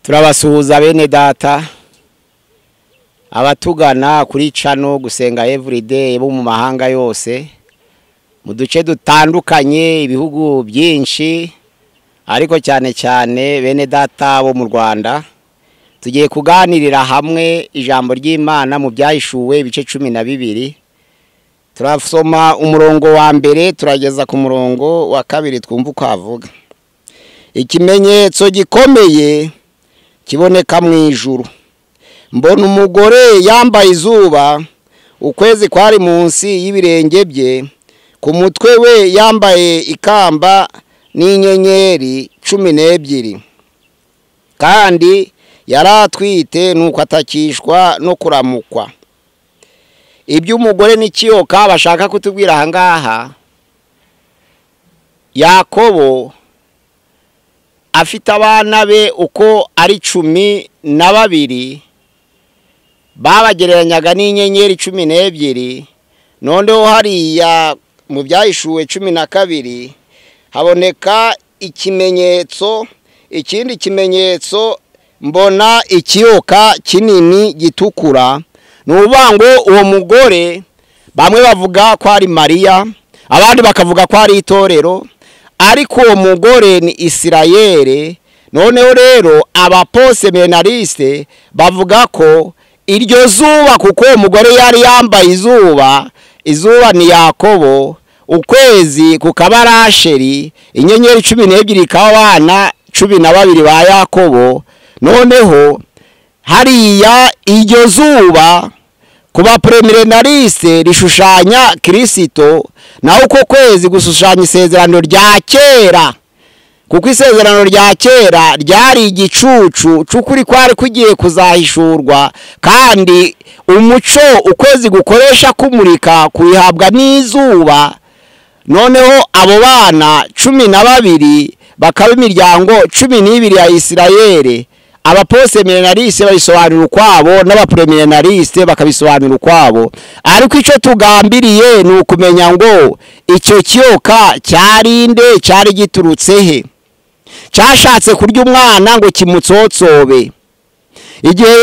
turabasuhuza bene data abatugana kuri cano gusenga everyday bo mu mahanga yose mu duce dutandukanye ibihugu byinshi ariko cyane cyane bene data bo mu Rwanda tugiye kuganirira hamwe ijambo ry'Imana mu byahishuwe ibice 12 turasoma umurongo wa mbere turageza ku murongo wa kabiri twumva uko avuga. Ikimenyetso gikomeye kiboneka mu ijuru, mbona umugore yambaye izuba, ukwezi kwari munsi y'ibirenge bye, ku mutwe we yambaye ikamba n'inyenyeri 12, kandi yaratwite nuko atakishwa no kuramukwa. Ibyo umugore n'ikiyoka bashaka kutubwira ahangaha, Yakobo afite abana be uko ari 12 babagereranyaga n'inyenyeri 12, noneho hariya mu byahishuwe 12 haboneka ikimenyetso. Ikindi kimenyetso mbona ikiyoka kinini gitukura. Nubango uwo mugore bamwe bavuga ko ari Mariya, abandi bakavuga ko ari itorero, ariko uwo mugore ni Isirayeli. Noneho rero abaposeminariste bavuga ko iryo zuba, kuko uwo mugore yari yambaye izuba ni Yakobo, ukwezi kukaba Rasheli, inyenyeri 12 ikaba abana 12 ba Yakobo. Noneho hariya iryo zuba kuba preminariste rishushanya Kristo, naho uko kwezi gushushanya isezerano rya kera, kuko isezerano rya kera ryari igicucu cy'ukuri kwari kugiye kuzahishurwa, kandi umuco ukwezi gukoresha kumurika kuyihabwa n'izuba. Noneho abo bana 12 bakaba imiryango 12 ya Isirayeli. Abaposeminariste babisobanura ukwabo n'abapreminariste bakabisobanura ukwabo, ariko icyo tugambiriye ni ukumenya ngo icyo kiyoka cyarinde, cyari giturutse he, cyashatse kurya umwana ngo kimutsotsobe. Igihe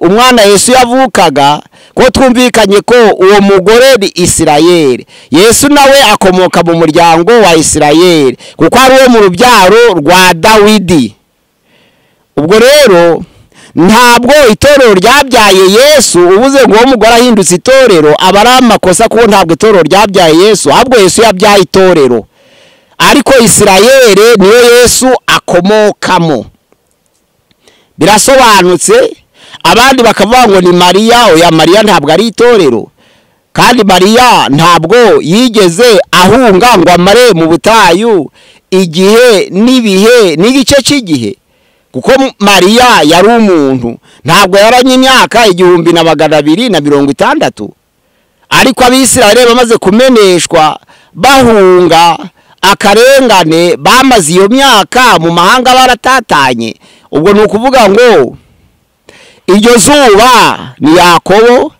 umwana Yesu yavukaga, ko twumvikanye ko uwo mugore ni Isirayeli. Yesu nawe akomoka mu muryango wa Isirayeli, kuko ari uwo mu rubyaro rwa Dawidi. Ubwo rero ntabwo itorero ryabyaye Yesu, ubuze ngo uwo mugore ahindutse itorero aba ari amakosa, kuko ntabwo itorero ryabyaye Yesu, ahubwo Yesu yabyaye itorero, ariko Isirayeli niyo Yesu akomokamo. Birasobanutse. Abandi bakavuga ngo ni Mariya. Oya, Mariya ntabwo ari itorero, kandi Mariya ntabwo yigeze ahunga ngo amare mu butayu igihe n'ibihe n'igice cy'igihe, kuko Mariya yari umuntu, ntabwo yaranye imyaka 1260. Ariko abisirayeli bamaze kumeneshwa bahunga akarengane, bamaze iyo myaka mu mahanga baratatanye. Ubwo ni ukuvuga ngo iryo zuba ni Yakobo,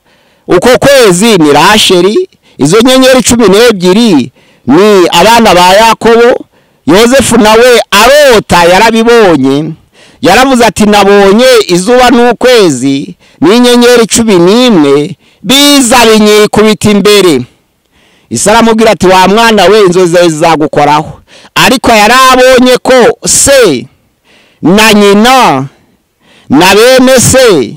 uko kwezi ni Rasheli, izo nyenyeri 12 ni abana ba Yakobo. Yosefu nawe arota yarabibonye, yaravuze ati nabonye izuba n'ukwezi n'inyenyeri 11 biza binyikubita imbere. Isaramubwira ati wa mwana we, inzozi zawe zizagukoraho. Ariko yarabonye ko se na nyina na bene se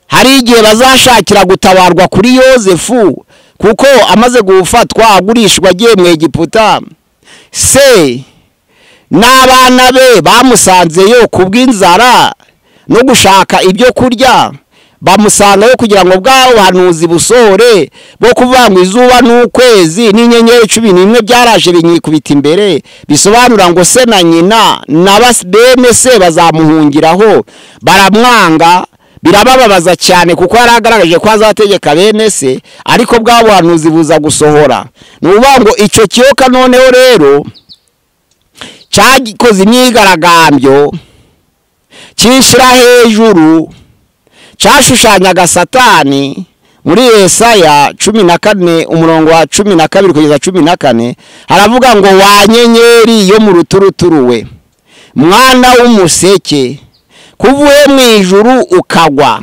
hari igihe bazashakira gutabarwa kuri Yosefu, kuko amaze gufatwa agurishwa agiye mu Egiputa. Se n'abana be bamusanzeyo kubw'inzara no gushaka ibyo kurya, bamusangayo kugira ngo bwaho buhanuzi busore bwo kuvuga ngo izuba n'ukwezi n'inyenyeri 11 byaraje binyikubita imbere, bisobanura ngo se na nyina na bene se bazamuhungiraho. Baramwanga, birabababaza cyane, kuko yaragaragaje ko azategeka bene se, ariko bwa buhanuzi buza gusohora. Nuvuga ngo icyo kiyoka noneho rero cyagikoze imyigaragambyo, cyishira hejuru, cyashushanyaga Satani. Muri Yesaya 14 umurongo wa 12 kugeza 14 haravuga ngo wa nyenyeri yo mu ruturuturuwe, mwana w'umuseke, kuvuye mu ijuru ukagwa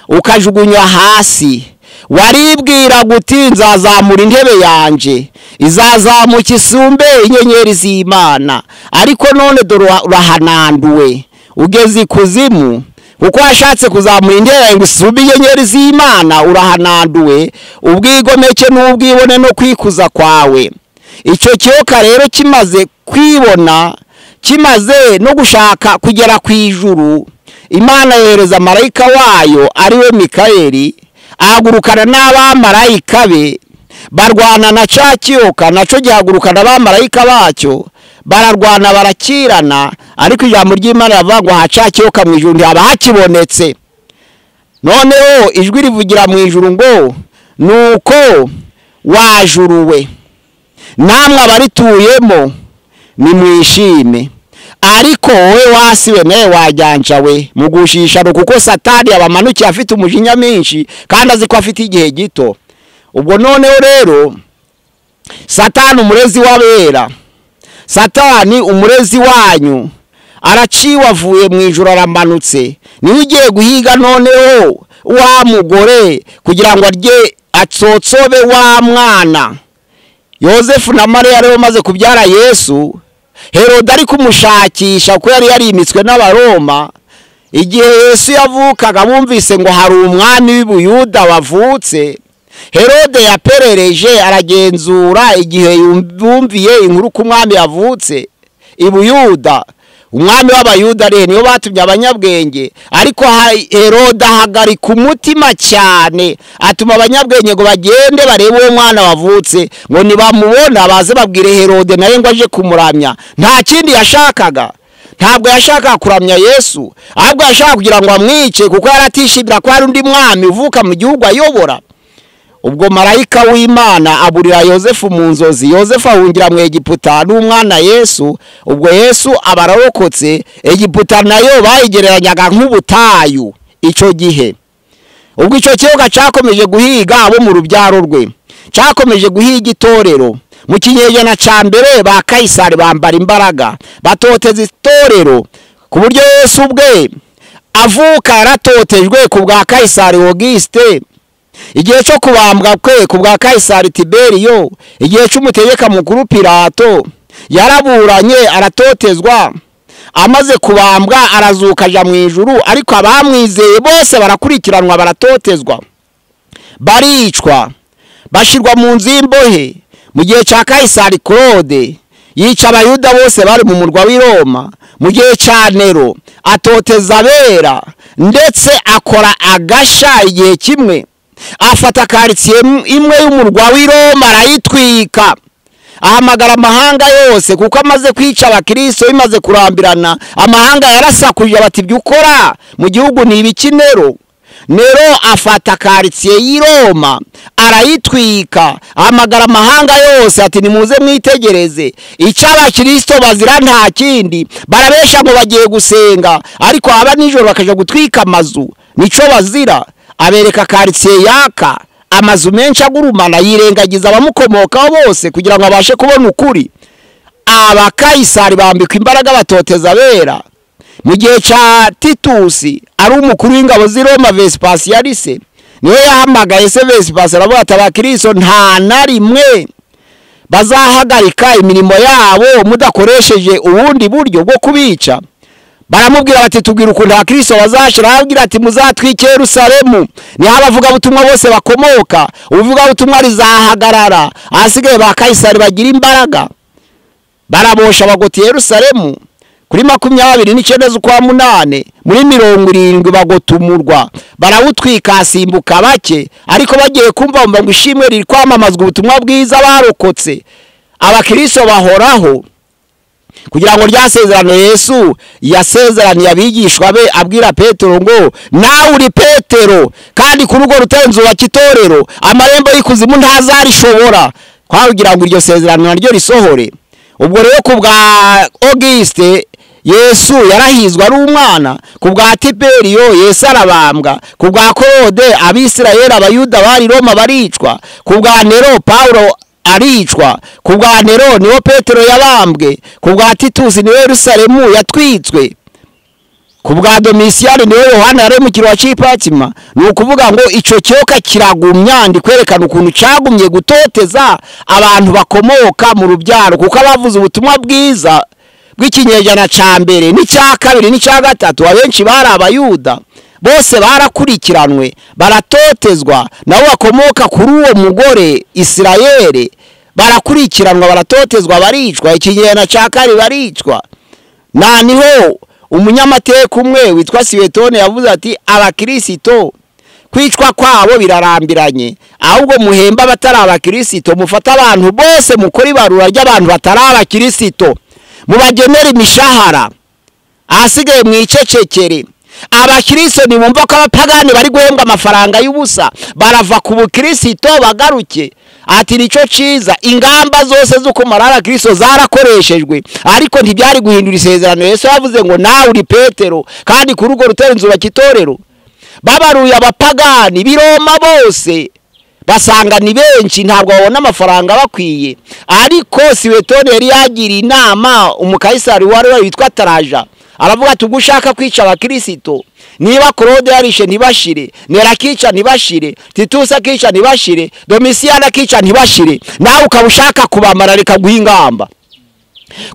ukajugunywa hasi, waribwira guti nzazamura intebe yanje izazamuka isumbe inyenyeri z'Imana, ariko none dore urahananduwe ugeze ikuzimu, kuko washatse kuzamura intebe yawe ngo isumbe inyenyeri z'Imana. Urahananduwe ubwigomeke n'ubwibone no kwikuza kwawe. Icyo kiyoka rero kimaze kwibona, kimaze no gushaka kugera ku ijuru, Imana yohereza marayika wayo ariwe Mikayeli, ahagurukana n'abamarayika be, barwana na cya kiyoka, nacyo gihagurukana abamarayika bacyo, bararwana barakirana. Ariko ijambo ry'Imana rivuga ngo aha cya kiyoka mu ijuru ntihaba hakibonetse. Noneho ijwi rivugira mu ijuru ngo nuko wajuruwe, namwe abarituyemo nimwishime, ariko wowe wasiwe nawe wajyanjawe mu gushishano, kuko Satani abamanukiye afite umujinya mwinshi kandi azi ko afite igihe gito. Ubwo noneho rero Satani umurezi w'abera, Satani umurezi wanyu araciwe avuye mu ijuru aramanutse, niwe ugiye guhiga noneho wa mugore kugira ngo arye atsotsobe wa mwana. Yosefu na Mariya rero maze kubyara Yesu, Herode ari kumushakisha kuko yari yarimitswe n'Abaroma. Igihe Yesu yavukaga bumvise ngo hari umwami w'Ubuyuda wavutse, Herode yaperereje aragenzura. Igihe yumviye inkuru ko umwami yavutse i Buyuda, umwami w'Abayuda rero niyo batumye abanyabwenge, ariko Herode ahagarika umutima cyane, atuma abanyabwenge ngo bagende barebe uwo mwana wavutse, ngo nibamubona baze babwire Herode nawe ngo aje kumuramya. Nta kindi yashakaga, ntabwo yashakaga kuramya Yesu, ahubwo yashaka kugira ngo amwice, kuko yaratishimira ko hari undi mwami uvuka mu gihugu ayobora. Ubwo marayika w'Imana aburira Yosefu mu nzozi, Yosefu ahungira mu Egiputa n'umwana Yesu. Ubwo Yesu abararokotse, Egiputa nayo bayigereranyaga nk'ubutayu icyo gihe. Ubwo icyo kiyoka cyakomeje guhiga abo mu rubyaro rwe, cyakomeje guhiga itorero. Mu kinyejana cya mbere ba Kayisari bambara imbaraga, batoteza itorero, ku buryo Yesu ubwe avuka yaratotejwe ku bwa Kayisari Auguste. Igihe cyo kubambwa kwe ku bwa Kayisari Tiberiyo, igihe cy'umutegeka mukuru Pilato, yaraburanye aratotezwa. Amaze kubambwa arazuka aja mu ijuru, ariko abamwizeye bose barakurikiranwa baratotezwa, baricwa, bashirwa mu nzu y'imbohe. Mu gihe cya Kayisari Claude yica Abayuda bose bari mu murwa w'i Roma. Mu gihe cya Nero atoteza abera, ndetse akora agasha. Igihe kimwe afata karitsiye imwe y'umurwa w'i Roma arayitwika, ahamagara amahanga yose, kuko amaze kwica abakristo bimaze kurambirana. Amahanga yarasakuje bati ibyo ukora mu gihugu ni ibiki Nero? Nero afata karitsiye y'i Roma arayitwika, ahamagara amahanga yose ati nimuze mwitegereze icyo abakristo bazira. Nta kindi, barabesha ngo bagiye gusenga, ariko aba nijoro bakaja gutwika amazu, nico bazira. Abereka karitsiye yaka, amazu menshi agurumana, yirengagiza abamukomokaho bose kugira ngo abashe kubona ukuri. Abakayisari bambikwa imbaraga batoteza abera. Mu gihe cya Titusi ari umukuru w'ingabo z'i Roma, Vespasianus niwe yahamagaye se Vespasianus aravuga ati abakristo nta na rimwe bazahagarika imirimo yabo mudakoresheje ubundi buryo bwo kubica. Baramubwira bati tubwira ukuntu abakristo bazashira. Arabwira ati muzatwike Yerusalemu, niho abavugabutumwa bose bakomoka, ubuvugabutumwa rizahagarara. Ahasigaye ba Kayisari bagira imbaraga, barabosha bagota Yerusalemu kuri 29 z'ukwa munane muri 70 bagota umurwa, barawutwika hasimbuka bake. Ariko bagiye kumva ngo ishimwe riri kwamamazwa ubutumwa bwiza, barokotse. Abakristo bahoraho kugira ngo ryasezerano Yesu yasezeraniye abigishwa be, abwira Petero ngo nawe uri Petero, kandi kuri urwo rutare nzubaka itorero, amarembo y'ikuzimu ntazarishobora. Kwagira ngo iryo sezerano naryo risohore. Ubwo rero ku bwa Auguste Yesu yarahizwa ari umwana, ku bwa Tiberiyo Yesu arabambwa, ku bwa Claude Abisirayeli Abayuda bari Roma baricwa, ku bwa Nero Paulo aricwa, ku bwa Nero niwo Petero yabambwe, ku bwa Titusi niwe Yerusalemu yatwitswe. ku bwa Domisiyani niwe Yohana yaremukiro wa Cipatima. Ni ukuvuga ngo ico cyoka kiragumya ndi kwerekana ukuntu cagumye gutoteza abantu bakomoka mu rubyaro, kuko abavuze ubutumwa bwiza bw'ikinyejana ca mbere n'icya kabiri n'icya gatatu abenshi bari abayuda, bose barakurikiranwe baratotezwa, nabo bakomoka kuri uwo mugore Isirayeli barakurikiranwa baratotezwa baricwa, ikinyejana ca kabiri baricwa. Niho umunyamateka umwe witwa Siwetone yavuze ati abakristo kwicwa kwabo birarambiranye, ahubwo muhemba abatari abakristo, mufata abantu bose mukora ibarura ry'abantu batari abakristo, mubagenera imishahara, ahasigaye mwicecekere. Abakristo nibumva ko abapagani bari guhembwa amafaranga y'ubusa, barava ku bukristo bagaruke. Ati nico ciza, ingamba zose zo kumara abakristo zarakoreshejwe, ariko ntibyari guhindura isezerano Yesu yavuze ngo nawe uri Petero, kandi kuri urwo rutare nzubaka itorero. Babaruye abapagani biroma bose, basanga ni benshi ntabwo babona amafaranga bakwiye. Ariko Siwetone yari yagira inama umukayisari wari witwa Taraja, aravuga ati ugushaka kwica abakristo, niba Claude yarishe ntibashire, Nerakica ntibashire, Titus akica ntibashire, Domisiyani akica ntibashire, nawe ukabushaka kubamara reka guhingamba.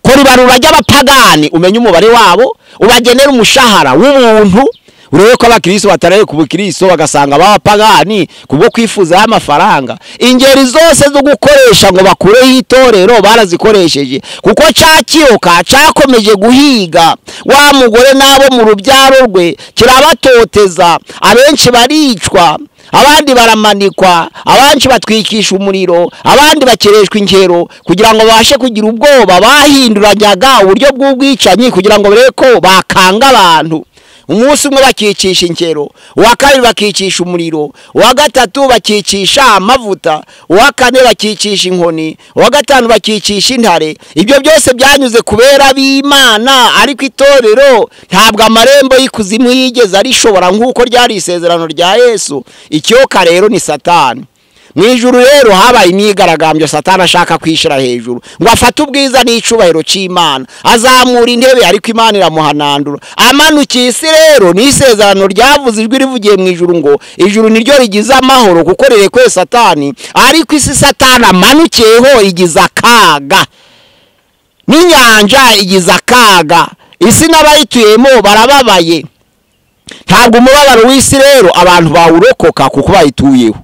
Kuri barura ry'abapagani umenye umubare wabo, ubagenera umushahara w'ubuntu, urebe ko abakristo bataraye ku bukristo bagasanga abapagani kubwo kwifuza amafaranga. Ingeri zose zo gukoresha ngo bakureho itorero barazikoresheje, kuko cyakiyoka cyakomeje guhiga wa mugore nabo mu rubyaro rwe, kirabatoteza, abenshi baricwa, abandi baramanikwa, abandi batwikisha umuriro, abandi bakereshwa inkero kugira ngo bashe kugira ubwoba. Bahinduranyaga uburyo bw'ubwicanyi kugira ngo bereko bakanga abantu. Umunsi umwe bakicisha inkero, uwa kabiri bakicisha umuriro, uwa gatatu bakicisha amavuta, uwa kane bakicisha inkoni, uwa gatanu bakicisha intare. Ibyo byose byanyuze kubera b'Imana, ariko itorero ntabwo amarembo y'ikuzimu yigeze arishobora nk'uko ryari isezerano rya Yesu. Icyoka rero ni Satani. Mwijuru rero habaye imyigaragambyo, Satani ashaka kwishira hejuru ngo afate ubwiza n'icubahiro c'Imana, azamura intebe, ariko Imana iramuhanandura. Amanukiye isi rero ni isezerano ryavuze ijwi rivugiye mwijuru ngo ijuru niryo rigize amahoro kuko rirekwe Satani, ariko isi Satani amanukiyeho igize akaga, n'inyanja igize akaga, isi n'abayituyemo barababaye. Ntabwo umubabaro w'isi rero abantu bawurokoka kuko bayituyeho,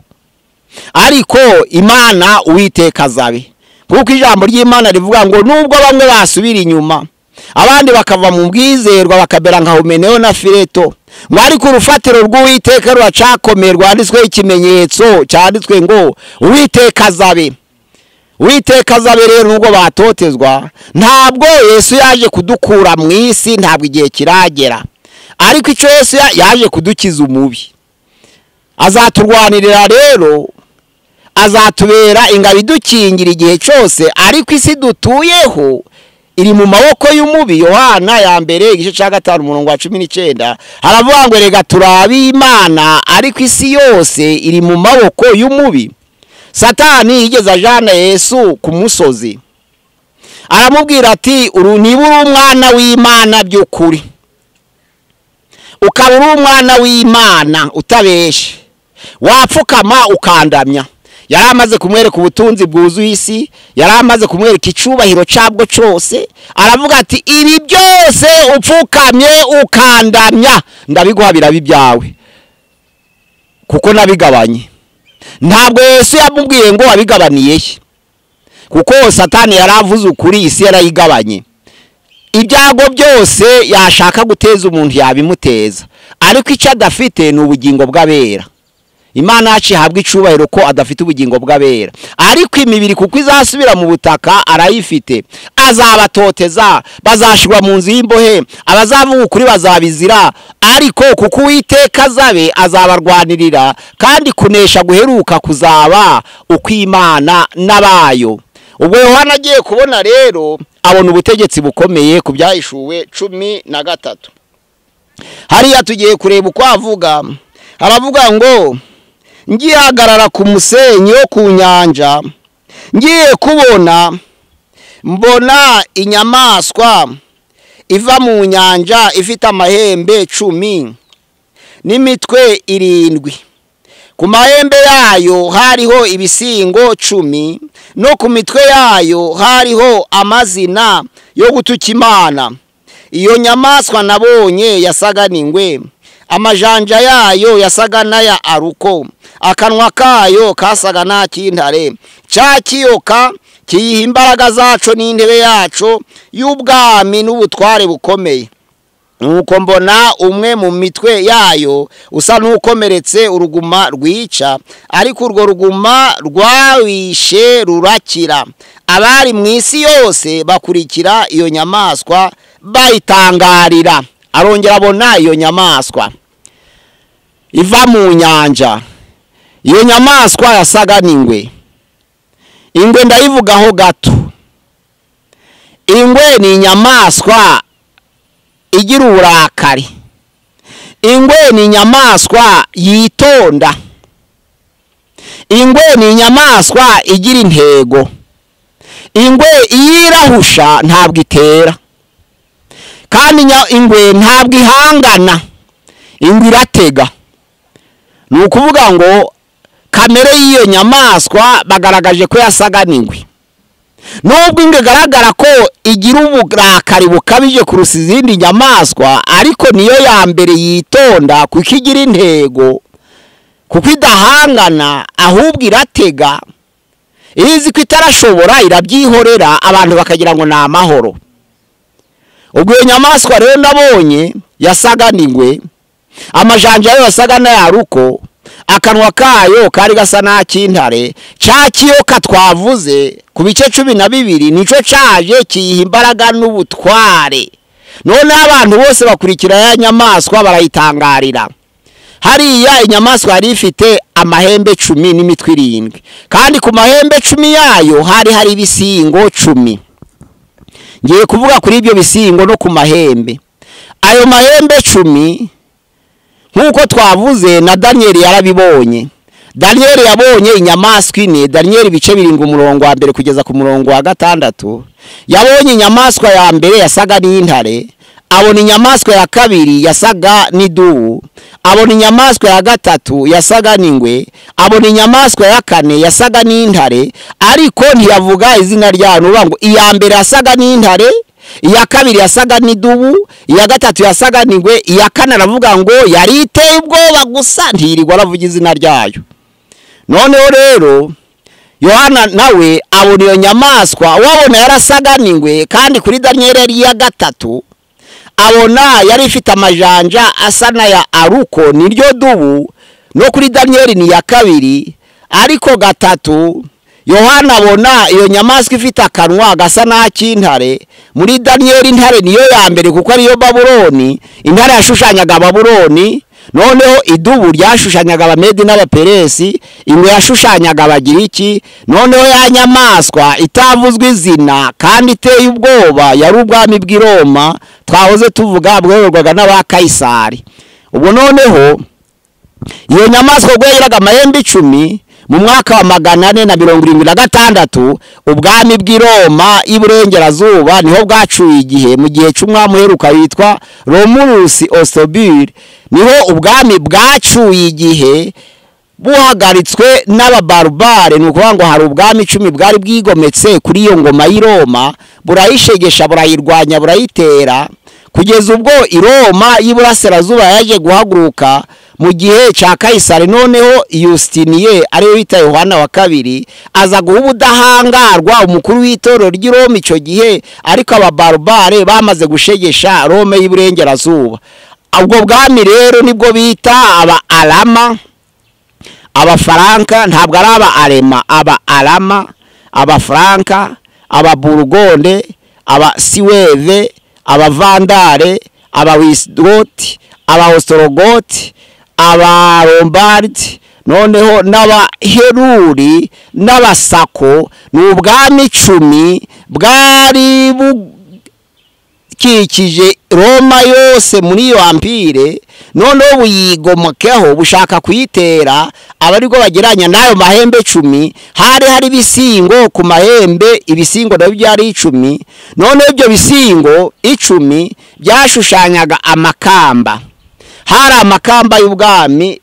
ariko Imana Uwiteka azabe, kuko ijambo ry'Imana rivuga ngo nubwo bamwe basubira inyuma abandi bakava mu bwizerwa bakabera nka Humeneo na Fileto, ngo ariko urufatiro rw'Uwiteka ruracakomeye, rwanditswe ikimenyetso cyanditswe ngo Uwiteka azabe. Uwiteka azabe rero nubwo batotezwa, ntabwo Yesu yaje kudukura mu isi, ntabwo igihe kiragera, ariko icyo Yesu yaje kudukiza umubi. Azaturwanirira rero, azatubera ingabo idukingira igihe cyose, ariko isi dutuyeho iri mu maboko y'umubi. Yohana ya mbere igice cya 5:19 haravuga ngo rega turabe Imana, ariko isi yose iri mu maboko y'umubi. Satani yigeze ajana Yesu ku musozi, aramubwira ati niba uri umwana w'Imana by'ukuri, ukaba uri umwana w'Imana utabeshe, wapfukama ukandamya. Yari amaze kumwereka ubutunzi bwuzuye isi, yari amaze kumwereka icubahiro cyabwo cyose, aravuga ati ibi byose upfukamye ukandamya ndabiguha birabi byawe kuko nabigabanye. Ntabwo Yesu yamubwiye ngo wabigabaniye, kuko Satani yaravuze ukuri, isi yarayigabanye. Ibyago byose yashaka guteza umuntu yabimuteza, ariko icyo adafite ni ubugingo bw'abera. Imana yacu ihabwa icubahiro ko adafite ubugingo bw'abera, ariko imibiri kuko izasubira mu butaka arayifite. Azabatoteza, bazashirwa mu nzu y'imbohe, abazavuga ukuri bazabizira, ariko kuko Uwiteka azabe azabarwanirira, kandi kunesha guheruka kuzaba uko Imana n'abayo. Ubwo Yohana agiye kubona rero abona ubutegetsi bukomeye ku byahishuwe 13. Hariya tugiye kureba uko avuga, aravuga ngo ngihagarara ku musenyi wo ku nyanja, ngiye kubona mbona inyamaswa iva mu nyanja ifite amahembe 10 n'imitwe 7. Ku mahembe yayo hariho ibisingo 10 no ku mitwe yayo hariho amazina yo gutuka Imana. Iyo nyamaswa nabonye yasaga n'ingwe, amajanja yayo yasaga n'aya aruko, akanwa kayo kasaga n'ak'intare. Cya kiyoka kiyiha imbaraga zaco n'intebe yaco y'ubwami n'ubutware bukomeye. Nuko mbona umwe mu mitwe yayo usa n'ukomeretse uruguma rwica, ariko urwo ruguma rwawishe rurakira. Abari mu isi yose bakurikira iyo nyamaswa bayitangarira. Arongera abona iyo nyamaswa iva mu nyanja. Iyo nyamaswa yasaga n'ingwe. Ingwe ndayivugaho gato. Ingwe ni inyamaswa igira uburakari. Ingwe ni inyamaswa yitonda. Ingwe ni inyamaswa igira intego. Ingwe iyirahusha ntabwo itera, kandi ingwe ntabwo ihangana. Ingwe iratega. Ni ukuvuga ngo kamere y'iyo nyamaswa bagaragaje ko yasaga n'ingwe. Nubwo ingwe igaragara ko igira uburakari bukabije kurusa izindi nyamaswa, ariko niyo ya mbere yitonda kuko igira intego, kuko idahangana ahubwo iratega. Izi ko itarashobora irabyihorera abantu bakagira ngo ni amahoro. Ubwo iyo nyamaswa rero nabonye yasaga n'ingwe, amajanja yayo yasaga n'ayaruko, akanwa kayo kari gasa n'ak'intare. Cya kiyoka twavuze ku bice 12 nico caje kiyiha imbaraga n'ubutware. None abantu bose bakurikira ya nyamaswa barayitangarira. Hariya inyamaswa yari ifite amahembe 10 n'imitwe 7, kandi ku mahembe 10 yayo hari ibisingo 10. Ngiye kuvuga kuri ibyo bisingo no ku mahembe. Ayo mahembe 10 nkuko twavuze na Daniel yarabibonye. Daniel yabonye inyamaswa ine. Daniel ibice 7 umurongo wa mbere kugeza ku murongo wa 6. Yabonye inyamaswa ya mbere yasaga n'intare, abona inyamaswa ya kabiri yasaga n'idubu, abona inyamaswa ya gatatu yasaga n'ingwe, abona inyamaswa ya kane yasaga n'intare, ariko ntiyavuga izina ryayo. Ngo iya mbere yasaga n'intare, iya kabiri yasaga n'idubu, iya gatatu yasaga n'ingwe, iya kane aravuga ngo yari iteye ubwoba gusa ntirirwa aravuga izina ryayo. Noneho rero Yohana nawe abona iyo nyamaswa, wabona yarasaga n'ingwe, kandi kuri Daniel yari iya gatatu abona yari ifite amajanja asa n'aya aruko niryo dubu, no kuri Daniel ni ya kabiri, ariko gatatu Yohana abona iyo nyamaswa ifite akanwa gasa n'ak'intare. Muri Daniel intare niyo ya mbere kuko ariyo Babuloni. Intare yashushanyaga Babuloni, noneho idubu ryashushanyaga Abamedi n'Abaperesi, ingwe yashushanyaga Abagiriki. Noneho ya nyamaswa itavuzwe izina kandi iteye ubwoba yari ubwami bw'i Roma twahoze tuvuga bwororwaga n'aba Kaisari. Ubwo noneho iyo nyamaswa ubwo yagiraga amahembe 10 mu mwaka wa 476 ubwami bw'i Roma y'Iburengerazuba niho bwacuye igihe. Mu gihe cy'umwami uheruka witwa Romulus Ostobule niho ubwami bwacuye igihe buhagaritswe n'ababarbare. Ni ukuvuga ngo hari ubwami 10 bwari bwigometse kuri iyo ngoma y'i Roma, burayishegesha, burayirwanya, burayitera, kugeza ubwo i Roma y'Iburasirazuba yaje guhaguruka mu gihe cya Kaisari. Noneho Justinian ari we bita Yohana wa kabiri aza guha ubudahangarwa umukuru w'itorero ry'i Roma icyo gihe, ariko ababarbare bamaze gushegesha Roma y'Iburengerazuba. Ubwo bwami rero nibwo bita aba Alama, aba Franka, ntabwo ari aba Alema, aba Alama, aba Franka, aba Burgonde, aba Siweve, aba Vandare, aba Wisdoti, aba Ostrogoti, aba Lombard, noneho n'aba Heruri n'abasako. Ni ubwami 10 bwari bukikije Roma yose muri iyo ampire. noneho buyigomokeho bushaka kuyitera abarirwo bageranya n'ayo mahembe 10 hari ibisingo ku mahembe ibisingo nabyo byari 10 noneho ibyo bisingo 10 byashushanyaga amakamba hari amakamba y'ubwami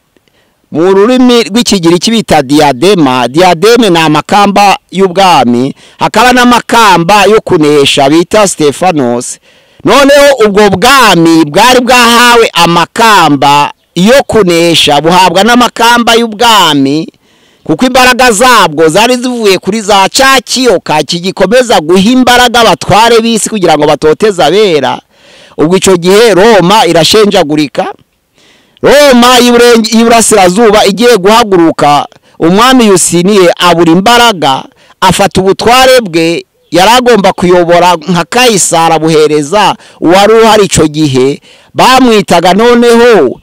mu rurimi rw'ikigiriki bita diademe na amakamba y'ubwami hakaba n'amakamba yo kunesha bita Stephanos noneho ubwo bwami bwari bwahawe amakamba yo kunesha buhabwa n'amakamba y'ubwami kuko imbaraga zabwo zari zivuye kuri za cyakiyoka kigikomeza guha imbaraga abatware bisi kugira ngo batoteza abera ubwo ico gihe Roma irashenjagurika Roma y'Iburasirazuba igiye guhaguruka umwami Yusiniye abura imbaraga afata ubutware bwe yaragomba kuyobora nka Kaisara buhereza uwari uhari ico gihe bamwitaga noneho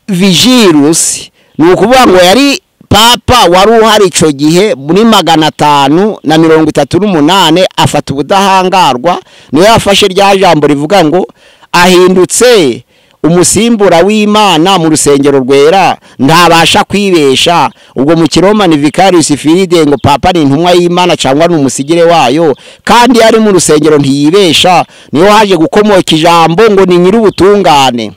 Vigilus nukuvuga ngo yari papa wari uhari ico gihe muri 538 afata ubudahangarwa niyo yafashe rya jambo rivuga ngo ahindutse umusimbura w'Imana mu rusengero rwera ntabasha kwibesha ubwo mu Kiroma ni Vicarius Filide ngo papa ni intumwa y'Imana cyangwa n'umusigire wayo kandi ari mu rusengero ntiyibesha niyo haje gukomoka ijambo ngo ni nyir'ubutungane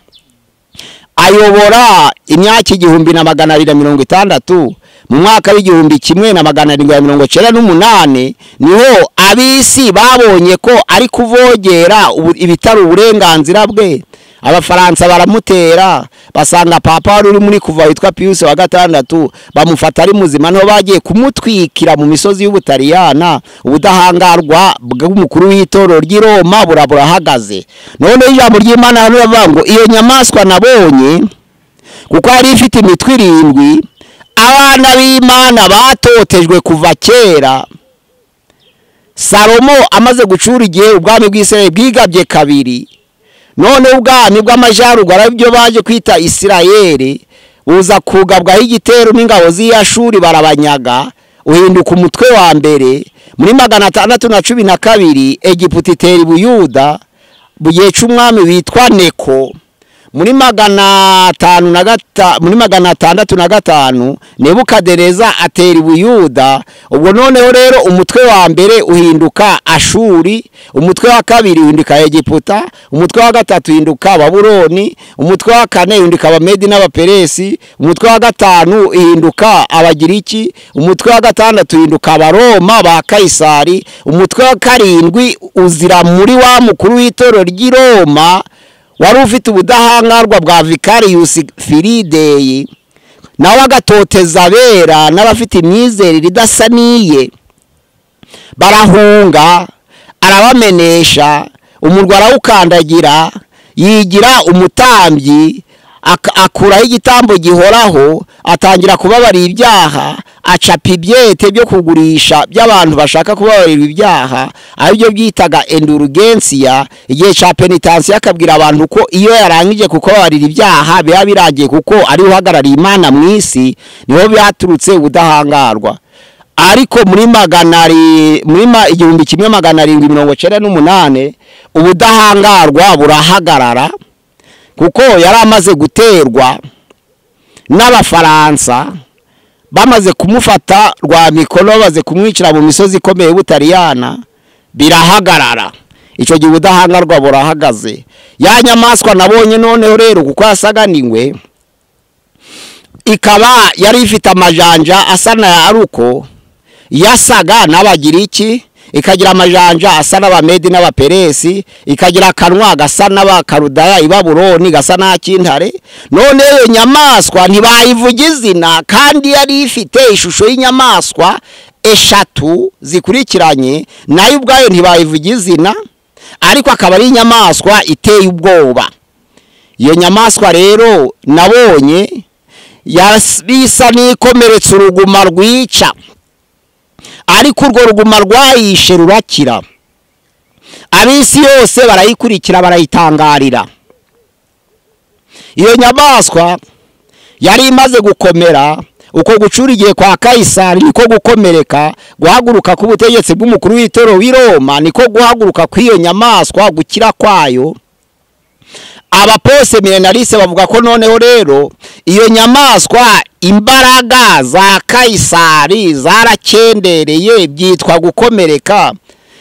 ayobora imyaka 1260 mu mwaka w'igihumbi 1798 niho abisi babonye ko ari kuvogera ibitari uburenganzira bwe abafaransa baramutera basanga papa wari uri muri kuva witwa Pius wa gatandatu bamufata ari muzima no bagiye kumutwikira mu misozi y'Ubutaliyana ubudahangarwa bw'umukuru w'itoro ry'i Roma burahagaze none ijambo ry'Imana riravuga ngo iyo nyamaswa nabonye kuko ari ifite imitwe 7 abana b'Imana batotejwe kuva kera Salomo amaze gucura igihe ubwami bw'Isirayeli bwigabye kabiri none ubwami bw'amajaruguru aribyo baje kwita Isirayeli uza kugabwa igitero n'ingabo z'Iyashuri barabanyaga uhinduka umutwe wa mbere muri 612 Egiputa itera Buyuda bugiye c'umwami witwa Neko muri 565 Nebukadneza atera Buyuda ubwo noneho rero umutwe wa mbere uhinduka Ashuri umutwe wa kabiri uhinduka Egiputa umutwe wa gatatu uhinduka Babuloni umutwe wa kane uhinduka Abamedi n'Abaperesi umutwe wa gatanu uhinduka Abagiriki umutwe wa gatandatu uhinduka Abaroma ba Kaisari umutwe wa karindwi uzira muri wa mukuru w'itoro ry'i Roma wari ufite ubudahangarwa bwa Vicarius Filide nawe agatoteza abera n'abafite imyizerere idasaniye barahunga arabamenesha umurwa arawukandagira yigira umutambyi akuraho igitambo gihoraho atangira kubabarira ibyaha acapa ibyete byo kugurisha by'abantu bashaka kubabarira ibyaha aribyo byitaga indulgencia igihe ca penitence akabwira abantu ko iyo yarangije kubabarira ibyaha biba biragiye kuko ari uhagarariye Imana mu isi niho byaturutse ubudahangarwa ariko muri 1798 ubudahangarwa burahagarara kuko yari amaze guterwa n'Abafaransa bamaze kumufata rwa mikono baze kumwicira mu misozi ikomeye y'Ubutaliyana birahagarara ico gihe ubudahangarwa burahagaze ya nyamaswa nabonye noneho rero kuko yasaganingwe ikaba yari ifite amajanja asa na aruko yasaga n'Abagiriki ikagira amajanja asa n'Abamedi n'Abaperesi ikagira akanwa gasa n'Abakarudaya i Babuloni gasa n'akintare none iyo nyamaswa ntibayivuga izina kandi yari ifite ishusho y'inyamaswa 3 zikurikiranye nayo ubwayo ntibayivuga izina ariko akaba ari inyamaswa iteye ubwoba iyo nyamaswa rero nabonye yabisa n'ikomeretse uruguma rwica ariko urwo ruguma rwayishe rurakira abisi yose barayikurikira barayitangarira iyo nyamaswa yari imaze gukomera uko gucura igihe kwa Kaisari niko gukomereka guhaguruka ku butegetsi bw'umukuru w'itoro w'i Roma niko guhaguruka kw'iyo nyamaswa gukira kwayo abapose milenariste bavuga ko noneho rero iyo nyamaswa imbaraga za Kayisari zarakendereye byitwa gukomereka.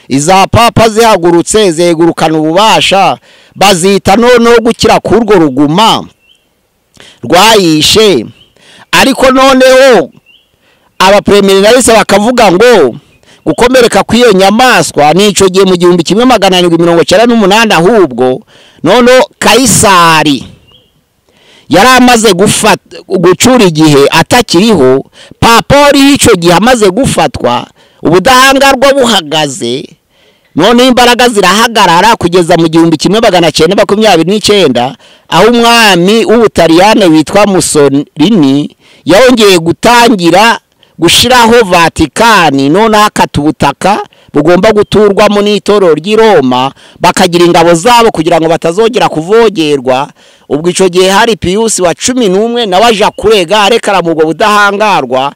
Iza papa zihagurutse zegurukana ububasha bazita no gukira kurwo ruguma rwayishe. Ariko noneho abapreminariste bakavuga ngo gukomereka kw'iyo nyamaswa nico gihe mu 1798 ahubwo noneho Kayisari yaramaze gucura igihe atakiriho. Papa ico gihe amaze gufatwa ubudahangarwa buhagaze, none imbaraga zirahagarara kugeza mu 1929 aho umwami w'Ubutaliyani witwa Mussolini yongeye gutangira gushiraho Vatikani, none akatubutaka bugomba guturwamo n'itoro ry'i Roma, bakagira ingabo zabo kugira ngo batazongera kuvogerwa. Ubwo ico gihe hari Pius wa 11 nawe aja kurega arekara mu budahangarwa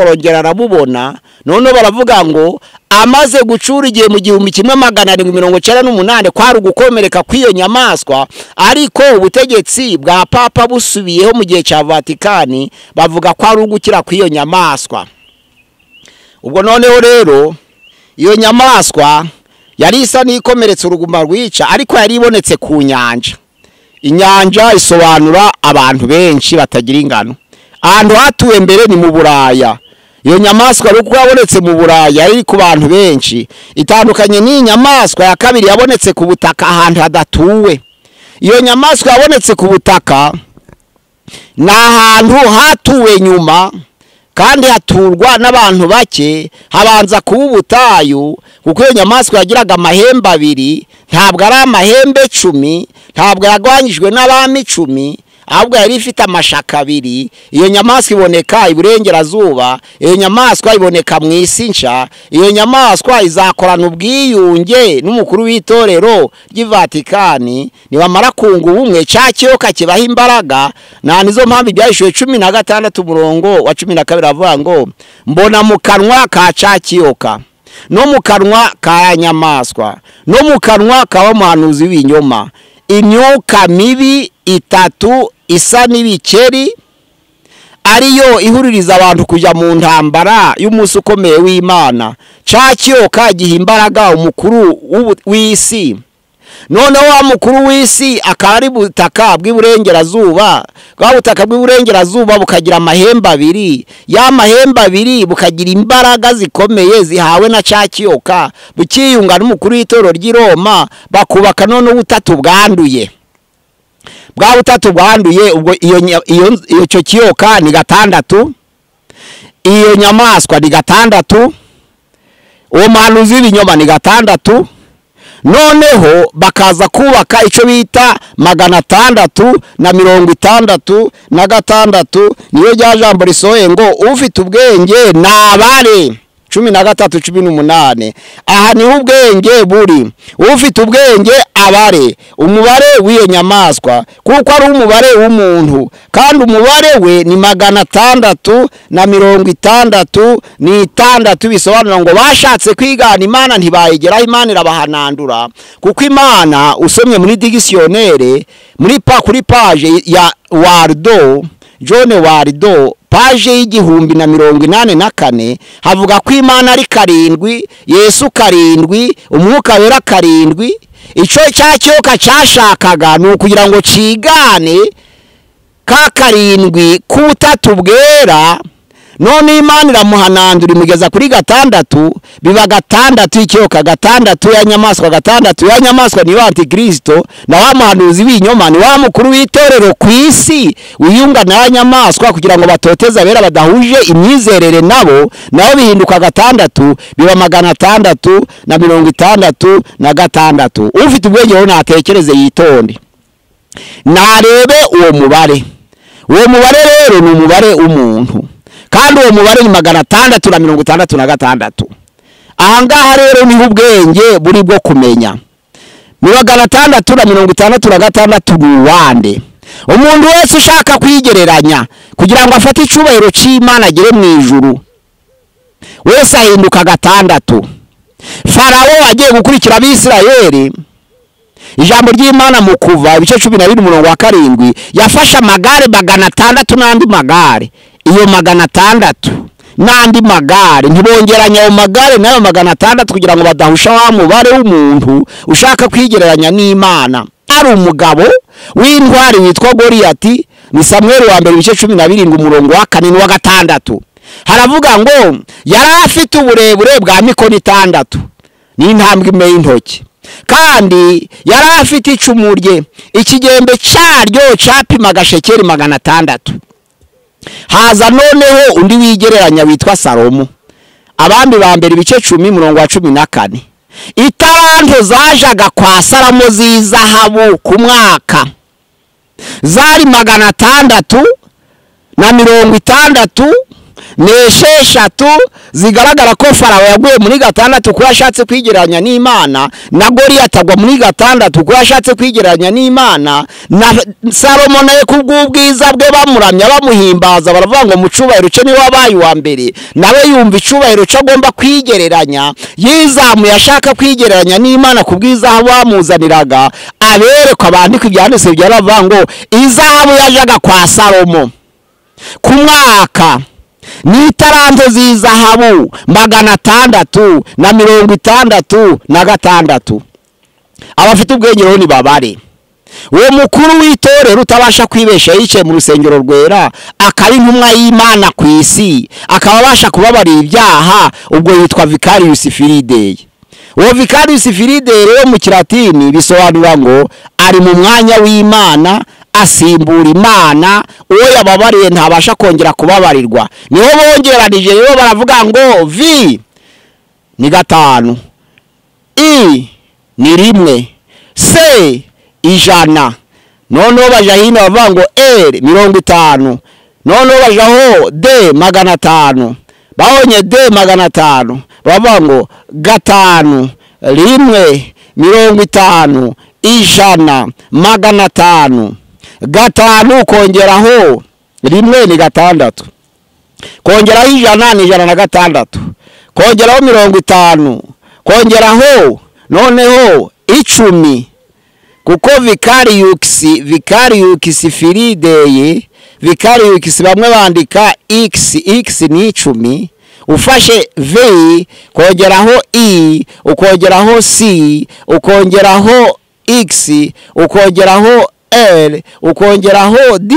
rongera arabubona. None baravuga ngo amaze gucura igihe mu 1798 kwari gukomereka kw'iyo nyamaswa, ariko ubutegetsi bwa papa busubiyeho mu gihe cya Vatikani bavuga ko ari ugukira kw'iyo nyamaswa. Ubwo noneho rero iyo nyamaswa yari isa n'ikomeretse uruguma rwica, ariko yari ibonetse ku nyanja. Inyanja isobanura abantu benshi batagira ingano. Ahantu hatuwe mbere ni mu Buraya. Iyo nyamaswa ruko yabonetse mu Buraya iri ku bantu benshi, itandukanye ni nyamaswa ya kabiri yabonetse ku butaka ahantu hadatuwe. Iyo nyamaswa yabonetse ku butaka na ahantu hatuwe nyuma, kandi haturwa n'abantu bake, habanza kuba ubutayu, kuko iyo nyamaswa yagiraga amahembe abiri, ntabwo ari amahembe 10, ntabwo yagwanyijwe n'abami 10, ahubwo yari ifite amashaka abiri. Iyo nyamaswa iboneka iburengerazuba, iyo nyamaswa iboneka mu isi nsha. Iyo nyamaswa izakorana ubwiyunge n'umukuru w'itorero ry'i Vatikani, nibamara kunga ubumwe cya kiyoka kibaha imbaraga. Na nizo mpamvu byahishwe 16 umurongo wa 12 avuga ngo mbona mu kanwa ka cya kiyoka no mu kanwa ka nyamaswa no mu kanwa ka umuhanuzi w'ibinyoma imyuka mibi 3 isa n'ibikeri, ariyo ihuririza abantu kujya mu ntambara y'umunsi ukomeye w'Imana. Cya kiyoka giha imbaraga umukuru w'isi. None wa mukuru w'isi akari butaka bw'iburengerazuba, bwa butaka bw'iburengerazuba bukagira amahembe abiri. Ya mahembe abiri bukagira imbaraga zikomeye zihawe na cya kiyoka, bukiyunga n'umukuru w'itoro ry'i Roma, bakubaka none ubutatu bwanduye. Bwa butatu bwanduye, ubwo iyo cyo kiyoka ni 6, iyo nyamaswa ni 6, uwo muhanuzi w'ibinyoma ni 6. Noneho bakaza kubaka icyo bita 666, niyo rya jambo risohoye ngo ufite ubwenge nabare 13:18. Aha niho ubwenge buri. Ufite ubwenge abare umubare w'iyo nyamaswa, kuko ari umubare w'umuntu, kandi umubare we ni 666. Bisobanura ngo bashatse kwigana Imana ntibayigeraho, Imana irabahanandura. Kuko Imana usomye muri dictionnaire kuri page ya Wardo, John Wardo, page y'1084 havuga ko Imana ari 7, Yesu 7, umwuka wera 7. Ico cyakiyoka cyashakaga ni ukugira ngo cigane ka 7 k'ubutatu bwera. None Imana iramuhanandura imugeza kuri 6, biba 6 ikiyoka 6 ya nyamaswa 6 ya nyamaswa ni Antikristo, na wa muhanuzi w'ibinyoma ni wa mukuru w'itorero ku isi wiyunga na nyamaswa kugira ngo batoteza abera badahuje imyizerere nabo bihinduka 6, biba 666. Ufite ubwenge ho natekereze yitonde narebe uwo mubare. Uwo mubare rero ni umubare w'umuntu, kandi uwo mubare ni 666. Ahangaha rero ni ubwenge buri bwo kumenya. 666 ruwande. Umuntu wese ushaka kwigereranya kugira ngo afate icubahiro cy'Imana agere mu ijuru wese ahinduka 6. Farawo agiye gukurikira Abisirayeli ijambo ry'Imana mu Kuva ibice 12 umurongo wa 7 yafashe amagare 600 n'andi magare. Iyo 600 n'andi magare ntibongeranya ayo magare nayo 600 kugira ngo badahusha wa mubare w'umuntu ushaka kwigereranya n'Imana. Ari umugabo w'intwari witwa Goliyati. Ni Samuel wa mbere ibice 17 umurongo wa 4 n'uwa 6. Haravuga ngo yari afite uburebure bwa mikono 6 n'intambwe imwe y'intoki, kandi yari afite icumu rye, ikigembe cyaryo cyapimaga shekeri 600. Haza noneho undi wigereranya witwa Salomo. Abandi ba mbere ibice 10 umurongo wa 14. Italanto zajaga kwa Salomo z'izahabu ku mwaka zari 660 n'esheshatu, zigaragara ko Farawo yaguye muri 6 kuko yashatse kwigereranya n'Imana, na Goliyati agwa muri 6 kuko yashatse kwigereranya n'Imana, na Salomo naye kubw'ubwiza bwe bamuramya bamuhimbaza baravuga ngo mu cubahiro cye niwe wabaye wa mbere, nawe yumva icubahiro cyo agomba kwigereranya, yizamuye ashaka kwigereranya n'Imana kubw'izahabu bamuzaniraga. Abereka abandika ibyanditse byaravuga ngo izahabu yajaga kwa Salomo ku mwaka ni italanto z'izahabu 666. Abafite ubwenge rero ni babare. Uwo mukuru w'itorero utabasha kwibesha yicaye mu rusengero rwera, akaba intumwa y'Imana ku isi, akaba abasha kubabarira ibyaha, ubwo yitwa Vicarius Filidei. Uwo Vicarius Filidei rero mu Kilatini bisobanura ngo ari mu mwanya w'Imana, asimbura Imana, uwo yababariye ntabasha kongera kubabarirwa. Niho bongeranije rero baravuga ngo V ni 5, I ni 1, C 100, noneho baja hino bavuga ngo L 50, noneho bajaho D 500, bahonye D 500 bavuga ngo 5 1 50 100 500. 5 kongeraho 1 ni 6, kongeraho 100 ni 106, kongeraho 50, kongeraho noneho 10, kuko Vicarius Filidei, Vicarius bamwe bandika X ni 10. Ufashe V kongeraho I, ukongeraho C, ukongeraho X, ukongeraho L, ukongeraho D,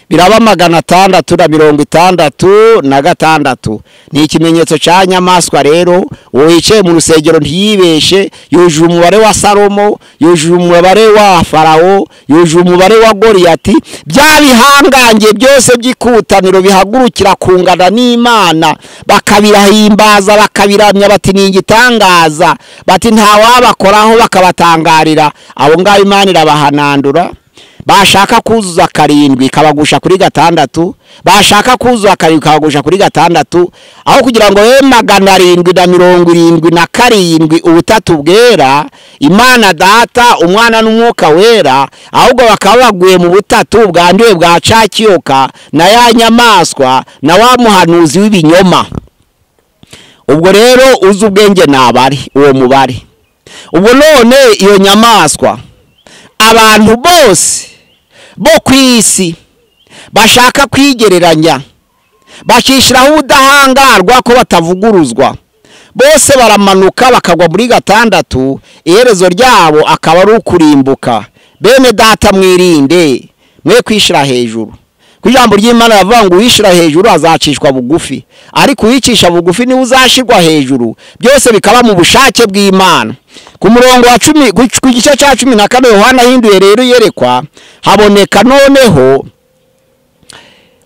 biraba 666. Ni ikimenyetso cya nyamaswa rero. Wicaye mu rusengero ntiyibeshe, yujuje umubare wa Salomo, yujuje umubare wa Farawo, yujuje umubare wa Goliyati. Bya bihangange byose by'ikutaniro bihagurukira kungana n'Imana, bakabirahimbaza bakabiramya bati ni igitangaza, bati nta wabakoraho bakabatangarira. Abo ngabo Imana irabahanandura. Bashaka kuzuza 7 kabagusha kuri 6, bashaka kuzuza 7 kabagusha kuri 6, aho kugira ngo 777 ubutatu bwera, Imana Data, Umwana n'Umwuka Wera, ahubwo bakabaguye mu butatu bwanduye bwa cakiyoka na ya nyamaswa na wa muhanuzi w'ibinyoma. Ubwo rero uzi ubwenge nabari uwo mubare. Ubwo none iyo nyamaswa abantu bose bo kwisi bashaka kwigereranya, bakishiraho ubudahangarwa ko batavuguruzwa, bose baramanuka bakagwa muri 6, iherezo ryabo akaba ari ukurimbuka. Bene Data mwirinde mwe kwishira hejuru. Kujambo ry'Imana yavuga ngo wishira hejuru azacishwa bugufi, ariko wicisha bugufi ni uzashirwa hejuru. Byose bikaba mu bushake bw'Imana. Ku murongo wa 10 ku gice cya 14 Yohana hinduye rero yerekwa, haboneka noneho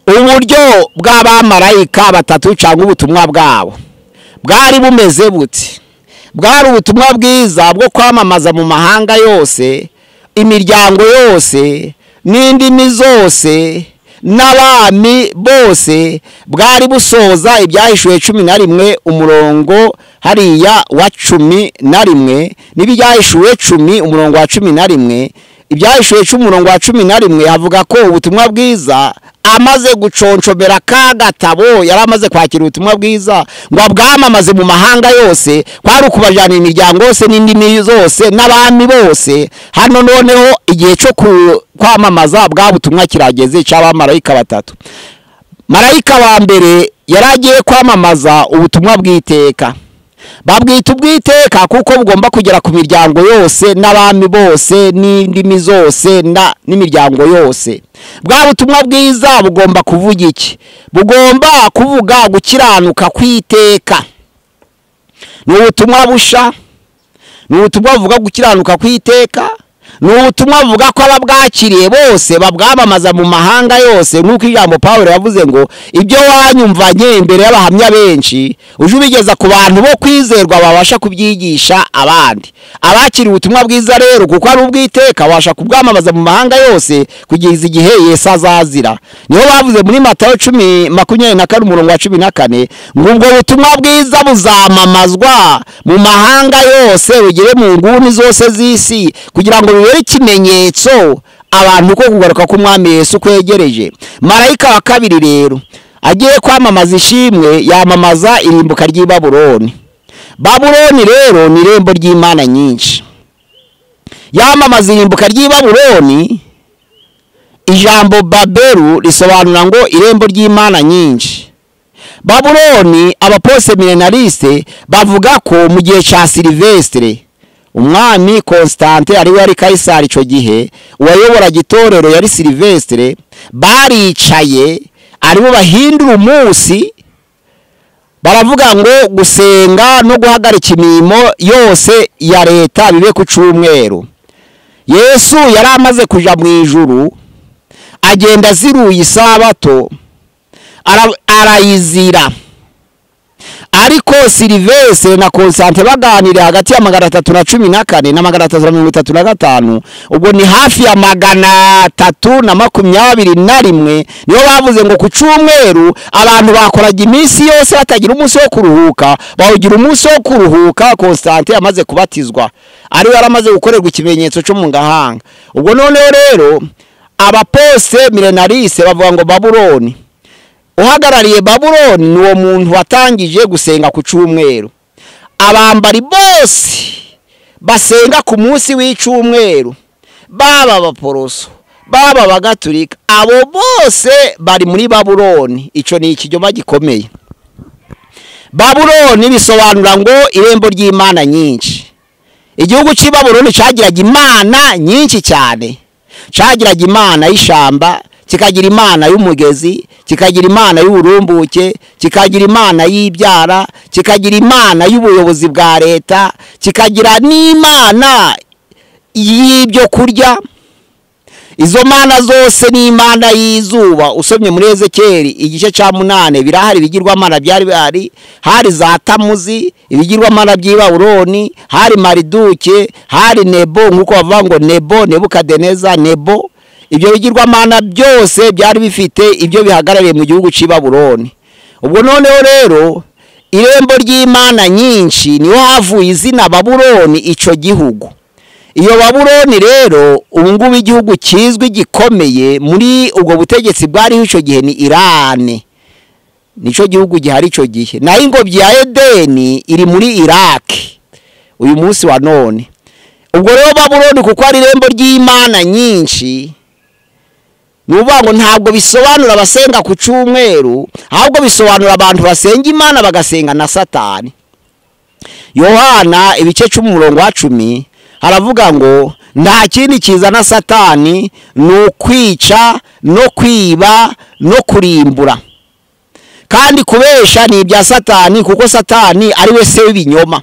uburyo bw'abamarayika 3 cyangwa ubutumwa bwabo. Bwari bumeze buti, bwari ubutumwa bwiza bwo kwamamaza mu mahanga yose, imiryango yose n'indimi zose n'abami bose. Bwari busoza ibyahishuwe 11 umurongo hariya wa 11, n'ibyahishuwe 10 umurongo wa 11. Ibyahishuwe 10 umurongo wa 11 havuga ko ubutumwa bwiza amaze guconshomera ka gatabo yari amaze kwakira ubutumwa bwiza ngo abwamamaze mu mahanga yose, kwari ukubajana imiryango yose n'indimi zose n'abami bose. Hano noneho igihe cyo kwamamaza bwa butumwa kirageze cy'abamarayika batatu. Marayika wa mbere yaragiye kwamamaza ubutumwa bw'iteka, babwita ubwiteka kuko bugomba kugera ku miryango yose n'abami bose n'indimi zose n'imiryango yose. Bwa butumwa bwiza bugomba kuvuga iki? Bugomba kuvuga gukiranuka kw'iteka. Ni ubutumwa busha, ni ubutumwa buvuga gukiranuka kw'iteka, ni ubutumwa buvuga ko ababwakiriye bose babwamamaza mu mahanga yose, nk'uko ijambo Pawulo yavuze ngo ibyo wanyumvanye imbere y'abahamya benshi uje ubigeza ku bantu bo kwizerwa babasha kubyigisha abandi. Abakiriye ubutumwa bwiza rero kuko ari ubw'iteka babasha kubwamamaza mu mahanga yose kugeza igihe Yesu azazira. Niho bavuze muri Matayo 10:24 ngo ubwo butumwa bwiza buzamamazwa mu mahanga yose bugere mu nguni zose z'isi kugira ngo bibere ikimenyetso abantu ko kugaruka k'umwami Yesu kwegereje. Marayika wa kabiri rero agiye kwamamaza ishimwe, yamamaza irimbuka ry'i Babuloni. Babuloni rero ni irembo ry'Imana nyinshi. Yamamaza irimbuka ry'i Babuloni. Ijambo Babelu risobanura ngo irembo ry'Imana nyinshi. Babuloni abapose milenariste bavuga ko mu gihe cya Silvestre umwami Constante ari we ari Kaisari ico gihe, uwayobora gitorero yari Silvestre, baricaye aribo bahindura umunsi baravuga ngo gusenga no guhagarika imirimo yose ya leta bibe ku cyumweru. Yesu yari amaze kuja mu ijuru, agenda ziruye isabato arayizira. Ariko Silvestre na Constante baganira hagati ya 314 na 335, ubwo ni hafi ya 321, niyo bavuze ngo ku cyumweru abantu bakoraga iminsi yose batagira umunsi wo kuruhuka, bawugira umunsi wo kuruhuka. Constante amaze kubatizwa ari yaramaze gukorerwa ikimenyetso cyo mu gahanga. Ubwo noneho rero abapose milenariste bavuga ngo Babuloni, uhagarariye Babuloni ni uwo muntu watangije gusenga ku cyumweru. Abambari bose basenga ku munsi w'icumweru, baba abaporoso baba abagatulika, abo bose bari muri Babuloni. Ico ni ikinyoma gikomeye. Babuloni bisobanura ngo irembo ry'Imana nyinshi. Igihugu cy'i Babuloni cyagiraga imana nyinshi cyane. Cyagiraga imana y'ishamba, kikagira imana y'umugezi, kikagira imana y'uburumbuke, kikagira imana y'ibyara, kikagira imana y'ubuyobozi bwa leta, kikagira n'imana y'ibyo kurya. Izo mana zose ni imana y'izuba. Usomye muri Ezekiyeli igice cya 8 birahari bigirwamana byari bihari. Hari za Tamuzi, ibigirwamana by'i Babuloni, hari Mariduke, hari Nebo, nkuko bavuga ngo Nebo, Nebukadneza, Nebo. Ibyo bigirwamana byose byari bifite ibyo bihagarariye mu gihugu cy'i Babuloni. Ubwo noneho rero irembo ry'Imana nyinshi niho havuye izina Babuloni ico gihugu. Iyo Babuloni rero ubungubu igihugu kizwi gikomeye muri ubwo butegetsi bwari ico gihe ni Irani. Nico gihugu gihari ico gihe. Na ingobyi ya Edeni iri muri Iraq uyu munsi wa none. Ubwo rero Babuloni kuko ari irembo ry'Imana nyinshi, nuvuga ngo ntabwo bisobanura abasenga ku cyumweru, ahubwo bisobanura abantu basenga Imana bagasenga na Satani. Yohana ibice 10 haravuga ngo nta kindi kizana Satani no kwica no kwiba no kurimbura, kandi kubesha ni ibya Satani kuko Satani ari we se w'ibinyoma.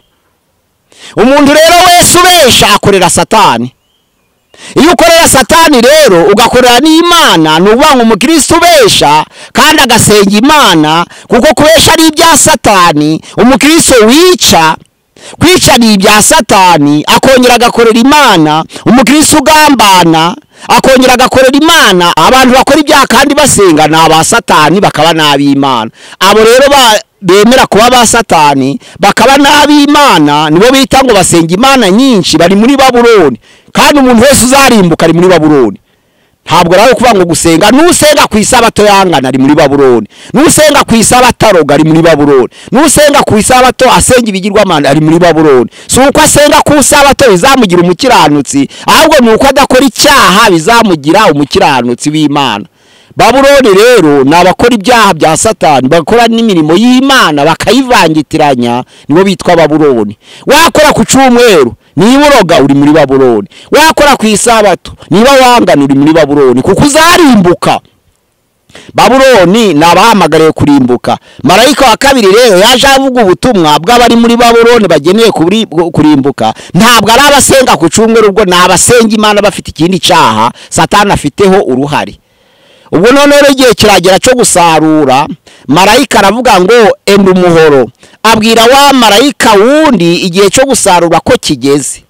Umuntu rero wese ubesha akorera Satani. Iyo ukorera Satani rero ugakorera n'Imana, nuvuga ngo umukristo ubesha kandi agasenga Imana, kuko kubesha ari ibya Satani. Umukristo wica, kwica ni ibya Satani, akongera agakorera Imana. Umukristo ugambana akongera agakorera Imana. Abantu bakora ibyaha kandi basenga ni aba Satani bakaba n'ab'Imana. Abo rero bemera kuba ba Satani bakaba n'ab'Imana nibo bita ngo basenga Imana nyinshi, bari muri Babuloni. Kandi umuntu wese uzarimbuka ari muri Babuloni. ntabwo rero kuvuga ngo gusenga nusenga ku isabato yangana ari muri Babuloni, nusenga ku isabato aroga ari muri Babuloni, nusenga ku isabato asenga ibigirwamana ari muri Babuloni. Si uko asenga ku isabato bizamugira umukiranutsi, ahubwo ni uko adakora icyaha bizamugira umukiranutsi w'Imana. Babuloni rero ni abakora ibyaha bya Satani, bakora n'imirimo y'Imana bakayivangitiranya, nibo bitwa Babuloni. Wakora ku cyumweru niba uroga uri muri Babuloni, wakora ku isabato niba wangana uri muri Babuloni, kuko uzarimbuka. Babuloni ni abahamagariye kurimbuka. Marayika wa kabiri rero yaje avuga ubutumwa bw'abari muri Babuloni bageneye kurimbuka. Ntabwo ari abasenga ku cyumweru, ubwo ni abasenga Imana bafite ikindi cyaha Satani afiteho uruhare. Ubwo none rero igihe kiragera cyo gusarura, marayika aravuga ngo enda umuhoro, abwira wa marayika wundi igihe cyo gusarura ko kigeze,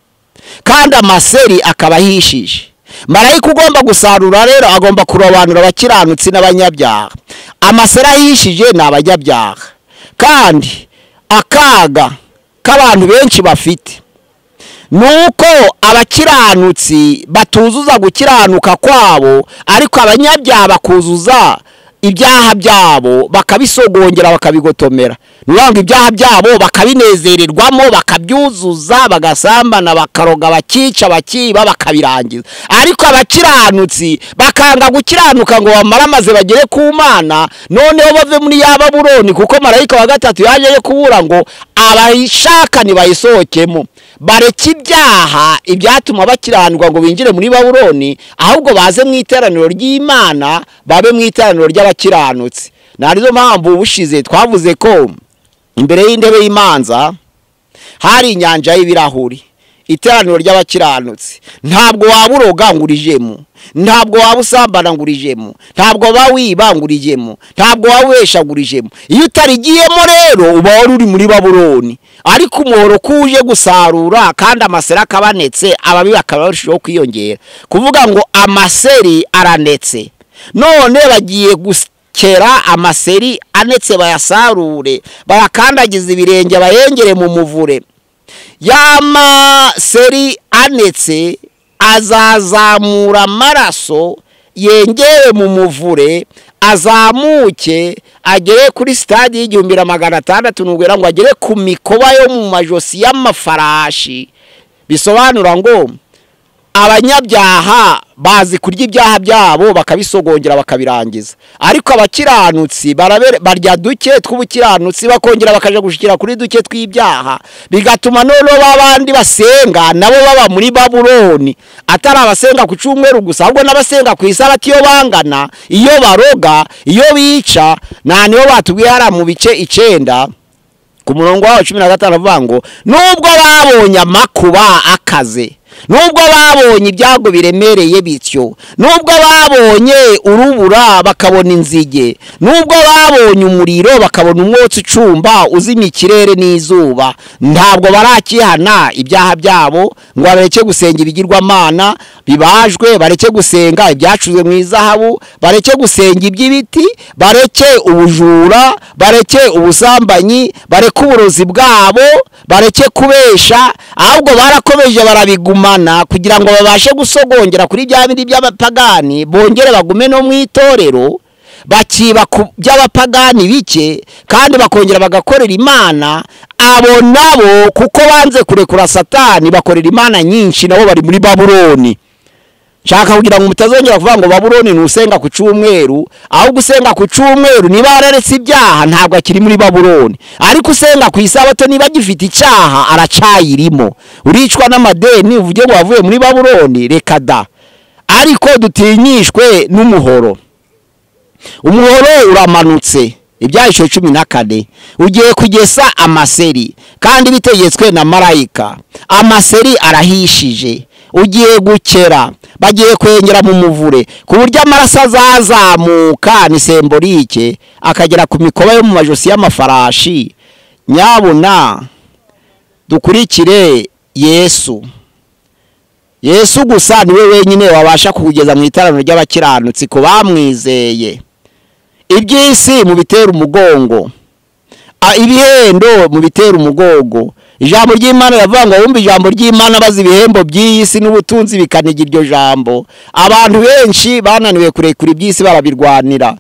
kandi amaseri akaba ahishije. Marayika ugomba gusarura rero agomba kurobanura abakiranutsi n'abanyabyaha. Amaseri ahishije ni abanyabyaha, kandi akaga k'abantu benshi bafite nuko abakiranutsi batuzuza gukiranuka kwabo, ariko abanyabyaha bakuzuza ibyaha byabo bakabisogongera bakabigotomera. Nubanga ibyaha byabo bakabinezererwamo bakabyuzuza, bagasambana, bakaroga, bakica, bakiba, bakabirangiza. Ariko abakiranutsi bakanga gukiranuka ngo bamaramaze bagere ku Mana, noneho bave muri ya Babuloni, kuko marayika wa gatatu yaje kubura ngo abayishaka nibayisohokemo, bareke ibyaha ibyatuma bakiranirwa ngo binjire muri Babuloni, ahubwo baze mu iteraniro ry'Imana, babe mu iteraniro ry'abakiranutsi. Narizo mpamvu ubushize twavuze ko imbere y'intebe y'imanza hari inyanja y'ibirahuri, iteraniro ry'abakiranutsi. Ntabwo waburoga ngurijemo, ntabwo wabusambana ngurijemo, ntabwo bawiba ngurijemo, ntabwo wabesha ngurijemo. Iyo utarigiyemo rero uba uri muri Babuloni. Ariko umuhoro kuje gusarura kandi amaseri akabanetse, ababi bakabarushaho kwiyongera. Kuvuga ngo amaseri aranetse, none bagiye gukera amaseri anetse bayasarure, bayakandagiza ibirenge bayengere mu muvure. Y'amaseri anetse azazamura amaraso yengere mu muvure, azamuke agere kuri stade y'1,600, nubwira ngo agere ku mikoba yo mu majosi y'amafarashi. Bisobanura ngo abanyabyaha bazi kurya ibyaha byabo bakabisogongera bakabirangiza, ariko abakiranutsi barya duke tw'ubukiranutsi bakongera bakaje gushikira kuri duke tw'ibyaha, bigatuma none babandi basenga nabo baba muri Babuloni. Atari abasenga ku cyumweru gusa, ahubwo n'abasenga ku isabato iyo bangana, iyo baroga, iyo bica. Niho batubwiye hari mu bice 9 ku murongo wa 15 avuga ngo nubwo babonye amakuba akaze, nubwo babonye ibyago biremereye bityo, nubwo babonye urubura bakabona inzige, nubwo babonye umuriro bakabona umwotsi ucumba uzimya ikirere n'izuba, ntabwo barakihana ibyaha byabo ngo bareke gusenga ibigirwamana bibajwe, bareke gusenga ibyacuzwe mu izahabu, bareke gusenga iby'ibiti, bareke ubujura, bareke ubusambanyi, bareke uburozi bwabo, bareke kubesha. Ahubwo barakomeje barabigumana kugira ngo babashe gusogongera kuri bya bindi by'abapagani, bongere bagume no mu itorero, bakiba ku by'abapagani bike kandi bakongera bagakorera Imana. Abo nabo kuko banze kurekura Satani bakorera Imana nyinshi, nabo bari muri Babuloni. Shaka kugira ngo mutazongera kuvuga ngo Babuloni nusenga ku cyumweru, ahubwo usenga ku cyumweru niba araretse ibyaha ntabwo akiri muri Babuloni, ariko usenga ku isabato niba gifite icyaha aracayirimo. Uricwa n'amadeni uvuge ngo wavuye muri Babuloni, reka da. Ariko dutinyishwe n'umuhoro. Umuhoro uramanutse, Ibyahishuwe 14 ugiye kugesa amaseri, kandi bitegetswe na marayika. Amaseri arahishije, ugiye gukera, bagiye kwengera mu muvure, ku buryo amaraso azazamuka ni sembolike akagera ku mikoba yo mu majosi y'amafarashi. Nyabuna dukurikire Yesu. Yesu gusa niwe wenyine wabasha kugeza mu itaraniro ry'abakiranutsi ko bamwizeye. Iby'isi mu bitera umugongo, ibihendo mu bitera umugongo, ijambo ry'Imana yavuga ngo wumva ijambo ry'Imana bazi ibihembo by'isi n'ubutunzi bikaniga iryo jambo. Abantu benshi bananiwe kurekura iby'isi barabirwanira,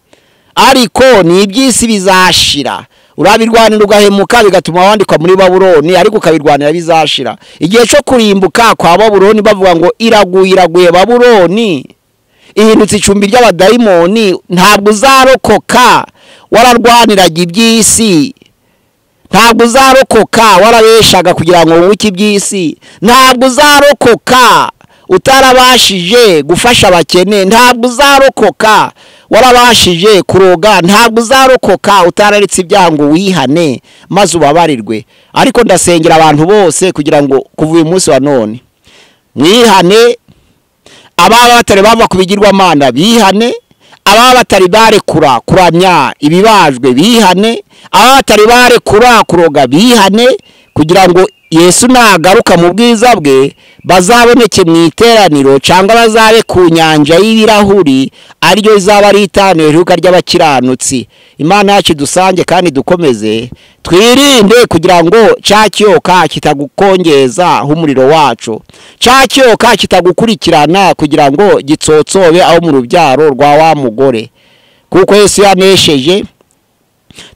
ariko ni iby'isi bizashira. Urabirwanira ugahemuka bigatuma wandikwa muri Babuloni, ariko ukabirwanira bizashira. Igihe cyo kurimbuka kwa Babuloni bavuga ngo iraguye Babuloni, ihindutse icumbi ry'abadayimoni, ntabwo uzarokoka wararwaniraga iby'isi, ntabwo uzarokoka warabeshaga kugira ngo wunguke iby'isi, ntabwo uzarokoka utarabashije gufasha abakene, ntabwo uzarokoka warabashije kuroga, ntabwo uzarokoka utararitse ibyaha ngo wihane maze ubabarirwe. Ariko ndasengera abantu bose kugira ngo kuva uyu munsi wa none mwihane, ababa batari bava kubigirwamana bihane, ababa batari barekura kuramya ibibajwe bihane, ababa batari barekura kuroga bihane, kugira ngo Yesu nagaruka mu bwiza bwe bazaboneke mu iteraniro cyangwa bazabe ku nyanja y'ibirahuri, aryo izaba ari iteraniro riheruka ry'abakiranutsi. Imana yacu dusange kandi dukomeze twirinde kugira ngo cya kiyoka kitagukongeza umuriro wacu, cya kiyoka kitagukurikirana kugira ngo gitsotsobe aho mu rubyaro rwa wa mugore, kuko Yesu yanesheje.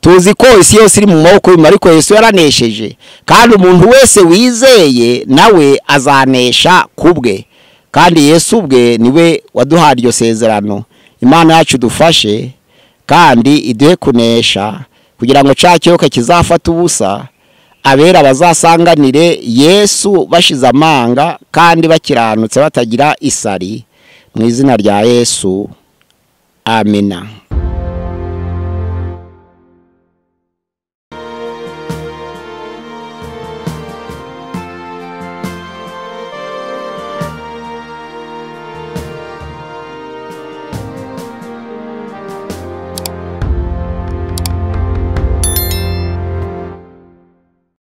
Tuzi ko isi yose iri mu maboko y'Imana, ariko Yesu yaranesheje, kandi umuntu wese wizeye nawe azanesha kubwe, kandi Yesu ubwe niwe waduhaye iryo sezerano. Imana yacu dufashe kandi iduhe kunesha, kugira ngo cya kiyoka kizafata ubusa, abera bazasanganire Yesu bashize amanga kandi bakiranutse batagira isari, mu izina rya Yesu, amina.